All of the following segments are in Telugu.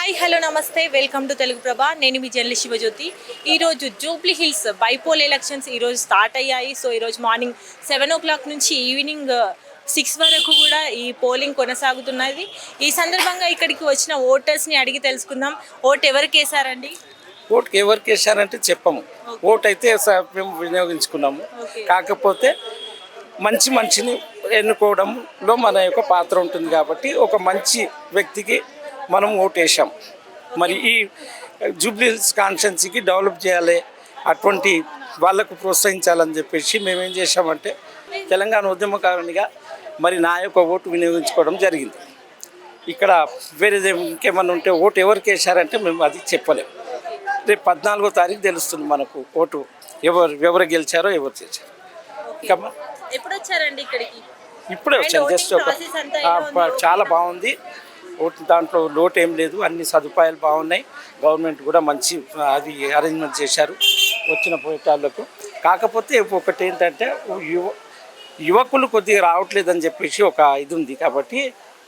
హాయ్ హలో నమస్తే వెల్కమ్ టు తెలుగు ప్రభ. నేను మీ జర్నలిస్ట్ శివజ్యోతి. ఈరోజు జూబ్లీ హిల్స్ బైపోల్ ఎలక్షన్స్ ఈరోజు స్టార్ట్ అయ్యాయి. సో ఈరోజు మార్నింగ్ 7 o'clock నుంచి ఈవినింగ్ 6 వరకు కూడా ఈ పోలింగ్ కొనసాగుతున్నది. ఈ సందర్భంగా ఇక్కడికి వచ్చిన ఓటర్స్ని అడిగి తెలుసుకుందాం. ఓటు ఎవరికి వేశారండి? ఓటుకి ఎవరికి వేశారంటే చెప్పము. ఓటు అయితే మేము వినియోగించుకున్నాము. కాకపోతే మంచి మనిషిని ఎన్నుకోవడంలో మన యొక్క పాత్ర ఉంటుంది కాబట్టి ఒక మంచి వ్యక్తికి మనం ఓటు వేసాం. మరి ఈ జూబ్లీ హిల్స్ కాన్స్టిట్యున్సీకి డెవలప్ చేయాలి, అటువంటి వాళ్ళకు ప్రోత్సహించాలని చెప్పేసి మేమేం చేసామంటే తెలంగాణ ఉద్యమకారునిగా మరి నా యొక్క ఓటు వినియోగించుకోవడం జరిగింది. ఇక్కడ వేరేది ఇంకేమన్నా ఉంటే ఓటు ఎవరికి వేశారంటే మేము అది చెప్పలేము. రేపు 14వ తారీఖు తెలుస్తుంది మనకు ఓటు ఎవరు గెలిచారో ఎవరు చేశారో. ఇంకా ఎప్పుడు వచ్చారండి ఇక్కడికి? ఇప్పుడే వచ్చాను. జస్ట్ ఒక చాలా బాగుంది. ఓటు దాంట్లో లోటు ఏం లేదు, అన్ని సదుపాయాలు బాగున్నాయి. గవర్నమెంట్ కూడా మంచి అది అరేంజ్మెంట్ చేశారు వచ్చిన పోయేటాళ్ళకు. కాకపోతే ఒకటి ఏంటంటే యువకులు కొద్దిగా రావట్లేదని చెప్పేసి ఒక ఇది ఉంది. కాబట్టి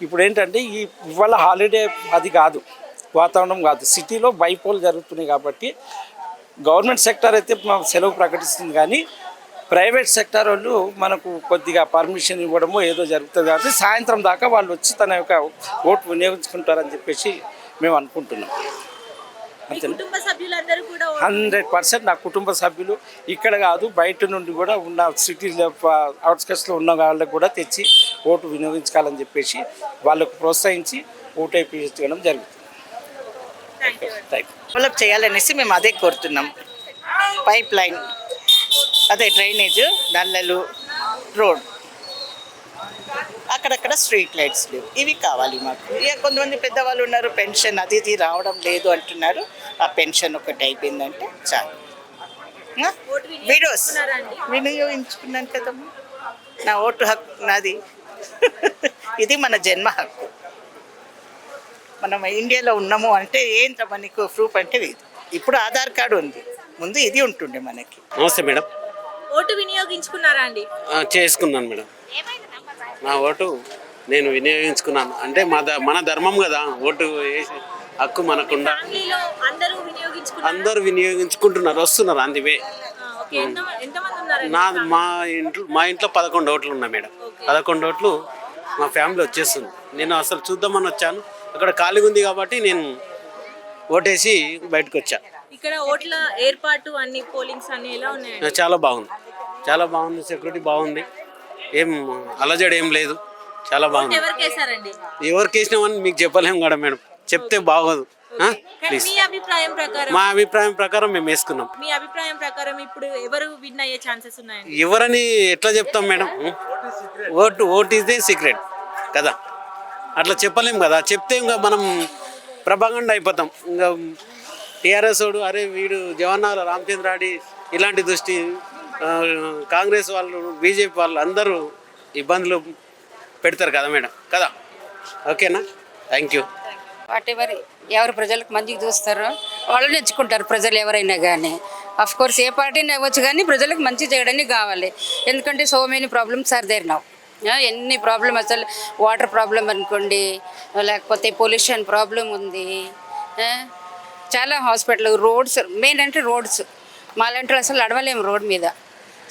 ఇప్పుడు ఏంటంటే ఇవాళ హాలిడే అది కాదు, వాతావరణం కాదు, సిటీలో బైపోల్ జరుగుతున్నాయి. కాబట్టి గవర్నమెంట్ సెక్టార్ అయితే సెలవు ప్రకటిస్తుంది, కానీ ప్రైవేట్ సెక్టార్ వాళ్ళు మనకు కొద్దిగా పర్మిషన్ ఇవ్వడము ఏదో జరుగుతుంది. కాబట్టి సాయంత్రం దాకా వాళ్ళు వచ్చి తన యొక్క ఓటు వినియోగించుకుంటారని చెప్పేసి మేము అనుకుంటున్నాం. 100% నా కుటుంబ సభ్యులు ఇక్కడ కాదు బయట నుండి కూడా ఉన్న సిటీలో అవుట్స్కట్స్లో ఉన్న వాళ్ళకు కూడా తెచ్చి ఓటు వినియోగించుకోవాలని చెప్పేసి వాళ్ళకు ప్రోత్సహించి ఓటు వేయించడం జరుగుతుంది. డెవలప్ చేయాలనేసి మేము అదే కోరుతున్నాం. పైప్ లైన్, అదే డ్రైనేజ్, నల్లలు, రోడ్, అక్కడక్కడ స్ట్రీట్ లైట్స్ లేవు, ఇవి కావాలి మాకు. ఇక కొంతమంది పెద్దవాళ్ళు ఉన్నారు, పెన్షన్ అది ఇది రావడం లేదు అంటున్నారు. ఆ పెన్షన్ ఒకటి అయిపోయిందంటే చాలు. వీడియోస్ వినియోగించుకున్నాను కదమ్మా, నా ఓటు హక్కు నాది. ఇది మన జన్మ హక్కు. మనం ఇండియాలో ఉన్నాము అంటే ఏంట మనకు ప్రూఫ్ అంటే ఇది. ఇప్పుడు ఆధార్ కార్డు ఉంది, ముందు ఇది ఉంటుండే మనకి. నమస్తే మేడం. ఓటు వినియోగించుకున్నారా అండి? చేసుకున్నాను మేడం. నా ఓటు నేను వినియోగించుకున్నాను. అంటే మన ధర్మం కదా, ఓటు వేసే హక్కు మనకుండా. అందరూ వినియోగించుకుంటున్నారు, వస్తున్నారు అందువే. మా ఇంట్లో 11 ఓట్లు ఉన్నాయి మేడం. 11 ఓట్లు మా ఫ్యామిలీ వచ్చేస్తుంది. నేను అసలు చూద్దామని వచ్చాను, అక్కడ ఖాళీగా ఉంది కాబట్టి నేను ఓటేసి బయటకు వచ్చా. ఇక్కడ ఓట్ల ఏర్పాటు అన్ని పోలింగ్స్ అన్ని ఎలా ఉన్నాయి? చాలా బాగుంది, చాలా బాగుంది. సెక్యూరిటీ బాగుంది, ఏం అలజడి ఏం లేదు, చాలా బాగుంది. ఎవరికి వేసినామని మీకు చెప్పలేము కదా మేడం, చెప్తే బాగోదు. మా అభిప్రాయం ప్రకారం మేము వేసుకున్నాం. మీ అభిప్రాయం ప్రకారం ఇప్పుడు ఎవరు విన్ అయ్యే ఛాన్సెస్ ఉన్నాయి? ఎవరని ఎట్లా చెప్తాం madam? Vote is they secret కదా, అట్లా చెప్పలేము కదా. చెప్తే ఇంకా మనం ప్రభాగండ అయిపోతాం. ఇంకా టీఆర్ఎస్ వాడు అరే వీడు జవహర్లాల్ రామచంద్రాడి ఇలాంటి దృష్టి, కాంగ్రెస్ వాళ్ళు, బీజేపీ వాళ్ళు అందరూ ఇబ్బందులు పెడతారు కదా మేడం కదా. ఓకేనా, థ్యాంక్ యూ. వాటెవర్ ఎవరు ప్రజలకు మంచిగా చూస్తారో వాళ్ళు నేర్చుకుంటారు ప్రజలు ఎవరైనా కానీ. అఫ్ కోర్స్ ఏ పార్టీని అవ్వచ్చు కానీ ప్రజలకు మంచి చేయడానికి కావాలి. ఎందుకంటే so many problems are there now. ఎన్ని ప్రాబ్లమ్, అసలు వాటర్ ప్రాబ్లం అనుకోండి, లేకపోతే పొల్యూషన్ ప్రాబ్లం ఉంది, చాలా హాస్పిటల్, రోడ్స్, మెయిన్ అంటే రోడ్స్ మాలాంటి అసలు నడవలేము రోడ్ మీద.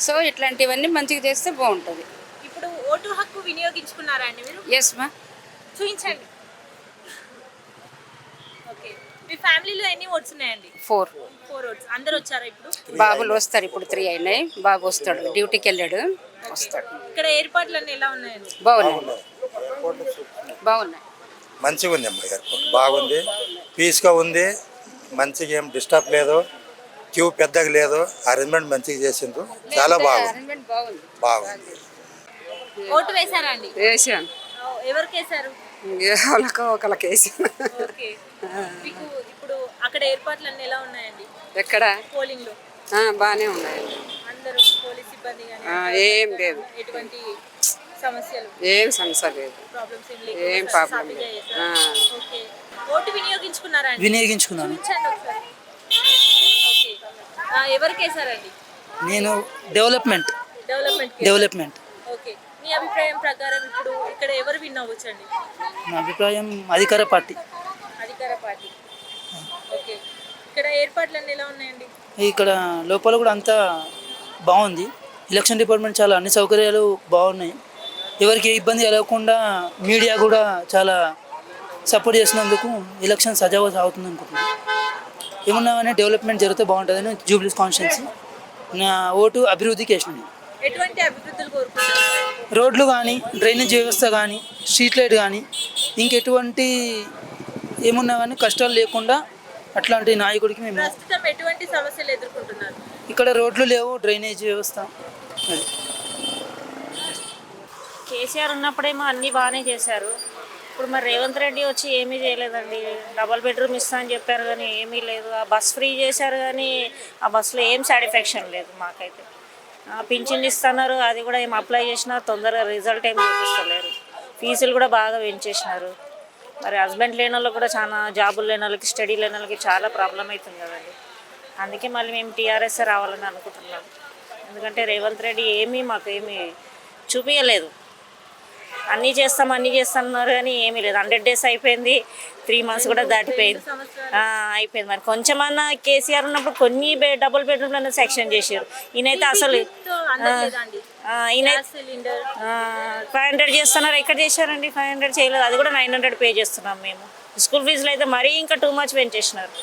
సో ఇట్లాంటివన్నీ మంచిగా చేస్తే బాగుంటుంది. ఇప్పుడు ఓటు హక్కు వినియోగించుకున్నారా అండి మీరు? ఎస్ మా, చూపించండి. ఓకే, మీ ఫ్యామిలీలో ఎన్ని ఓట్స్ ఉన్నాయండి? 4 ఓట్స్. అందరు వచ్చారా ఇప్పుడు? బాబులు వస్తారు, ఇప్పుడు 3 అయినాయి. బాబు వస్తాడు, డ్యూటీకి వెళ్ళాడు, వస్తాడు. ఇక్కడ ఏర్పాట్లు అన్నీ ఎలా ఉన్నాయండి? బాగున్నాయి, బాగున్నాయి, మంచిగా ఉంది అమ్మ. ఎయిర్పోర్ట్ బాగుంది, పీస్గా ఉంది, మంచిగా ఏం డిస్టర్బ్ లేదు, క్యూ పెద్దగా లేదు, అరేంజ్మెంట్ మంచిగా చేసిండ్రు, చాలా బాగుంది. బాగుంది. ఓటు వేసారా అండి? వేసాను. ఎవరికి వేసారు? ఒకళ్ళకి వేసాను. ఓకే, మీకు ఇప్పుడు అక్కడ ఏర్పాట్లు అన్నీ ఎలా ఉన్నాయండి? ఎక్కడ పోలింగ్ లో? బాగానే ఉన్నాయండి. అందరూ పోలీస్ సిబ్బంది ఏం లేదు, ఎటువంటి సమస్యలు ఏం సమస్య లేదు, ప్రాబ్లమ్స్ ఏం ప్రాబ్లం లేదు. ఓకే, ఓటు వినియోగించుకున్నారా? వినియోగించుకున్నాను. ఓకే, ఎవరికి వేసారండి? నేను డెవలప్మెంట్. ఓకే, మీ అభిప్రాయం ప్రకారం ఇప్పుడు ఇక్కడ ఎవరు విన్ అవ్వచ్చండి? నా అభిప్రాయం అధికార పార్టీ. అధికార పార్టీ. ఓకే, ఇక్కడ ఏర్పాట్లన్నీ ఎలా ఉన్నాయండి? ఇక్కడ లోపల కూడా అంతా బాగుంది. ఎలక్షన్ డిపార్ట్మెంట్ చాలా అన్ని సౌకర్యాలు బాగున్నాయి. ఎవరికి ఏ ఇబ్బంది కలగకుండా మీడియా కూడా చాలా సపోర్ట్ చేసినందుకు ఎలక్షన్ సజావుగా సాగుతుంది అనుకుంటున్నాను. ఏమన్నా కానీ డెవలప్మెంట్ జరిగితే బాగుంటుందని జూబ్లీస్ కాన్స్టిట్యున్సీ నా ఓటు అభివృద్ధికి వేసినాను. ఎటువంటి అభివృద్ధులు కోరుకుంటున్నారు? రోడ్లు కానీ, డ్రైనేజ్ వ్యవస్థ కానీ, స్ట్రీట్ లైట్ కానీ, ఇంకెటువంటి ఏమున్నా కానీ కష్టాలు లేకుండా అట్లాంటి నాయకుడికి మేము. ప్రస్తుతం ఎటువంటి సమస్యలు ఎదుర్కొంటున్నారు? ఇక్కడ రోడ్లు లేవు, డ్రైనేజ్ వ్యవస్థ అది. కేసీఆర్ ఉన్నప్పుడేమో అన్నీ బాగానే చేశారు. ఇప్పుడు మరి రేవంత్ రెడ్డి వచ్చి ఏమీ చేయలేదండి. డబల్ బెడ్రూమ్ ఇస్తా అని చెప్పారు కానీ ఏమీ లేదు. ఆ బస్ ఫ్రీ చేశారు కానీ ఆ బస్సులో ఏం సాటిస్ఫాక్షన్ లేదు మాకైతే. పింఛన్ ఇస్తున్నారు, అది కూడా ఏం అప్లై చేసినా తొందరగా రిజల్ట్ ఏం చూపిస్తలేరు. ఫీజులు కూడా బాగా పెంచేసినారు. మరి హస్బెండ్ లేని వాళ్ళకి కూడా చాలా, జాబులు లేని వాళ్ళకి, స్టడీ లేని వాళ్ళకి చాలా ప్రాబ్లం అవుతుంది కదండి. అందుకే మళ్ళీ మేము టీఆర్ఎస్ రావాలని అనుకుంటున్నాం. ఎందుకంటే రేవంత్ రెడ్డి మాకు ఏమీ చూపించలేదు. అన్నీ చేస్తున్నారు కానీ ఏమీ లేదు. 100 days అయిపోయింది, 3 months కూడా దాటిపోయింది, అయిపోయింది. మరి కొంచెమన్నా కేసీఆర్ ఉన్నప్పుడు కొన్ని డబుల్ బెడ్రూమ్లను సెక్షన్ చేశారు. ఈయనైతే అసలు ఈయన 500 చేస్తున్నారు. ఎక్కడ చేశారండి? 500 చేయలేదు. అది కూడా 900 పే చేస్తున్నాం మేము. స్కూల్ ఫీజులు అయితే మరీ ఇంకా టూ మచ్ పెంచేసినారు.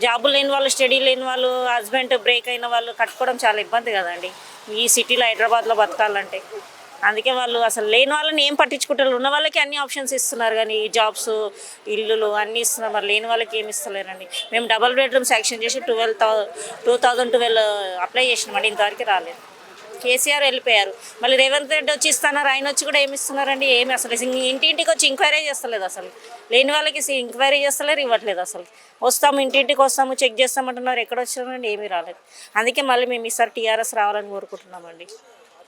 జాబులు లేని వాళ్ళు, స్టడీ లేని వాళ్ళు, హస్బెండ్ బ్రేక్ అయిన వాళ్ళు కట్టుకోవడం చాలా ఇబ్బంది కదండి ఈ సిటీలో, హైదరాబాద్లో బతకాలంటే. అందుకే వాళ్ళు అసలు లేని వాళ్ళని ఏం పట్టించుకుంటారు. ఉన్న వాళ్ళకి అన్ని ఆప్షన్స్ ఇస్తున్నారు కానీ జాబ్స్, ఇల్లులు అన్నీ ఇస్తున్నారు. మరి లేని వాళ్ళకి ఏమి ఇస్తలేరండి. మేము డబల్ బెడ్రూమ్ శాంక్షన్ చేసి 2012 అప్లై చేసినామండి, ఇంతవరకు రాలేదు. కేసీఆర్ వెళ్ళిపోయారు, మళ్ళీ రేవంత్ రెడ్డి వచ్చి ఇస్తున్నారు. ఆయన వచ్చి కూడా ఏమి ఇస్తున్నారండి? ఏమి అసలు ఇంటింటికి వచ్చి ఎంక్వైరీ చేస్తలేదు. అసలు లేని వాళ్ళకి ఎంక్వైరీ చేస్తలేరు, ఇవ్వట్లేదు. అసలు వస్తాము, ఇంటింటికి వస్తాము, చెక్ చేస్తామంటున్నారు. ఎక్కడ వచ్చారండి? ఏమీ రాలేదు. అందుకే మళ్ళీ మేము ఈసారి టీఆర్ఎస్ రావాలని కోరుకుంటున్నామండి.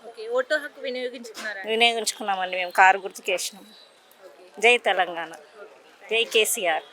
ఓకే, ఓటు హక్కు వినియోగించుకున్నామండి. మేము కారు గుర్తుకు వేసినాం. జై తెలంగాణ, జై కేసీఆర్.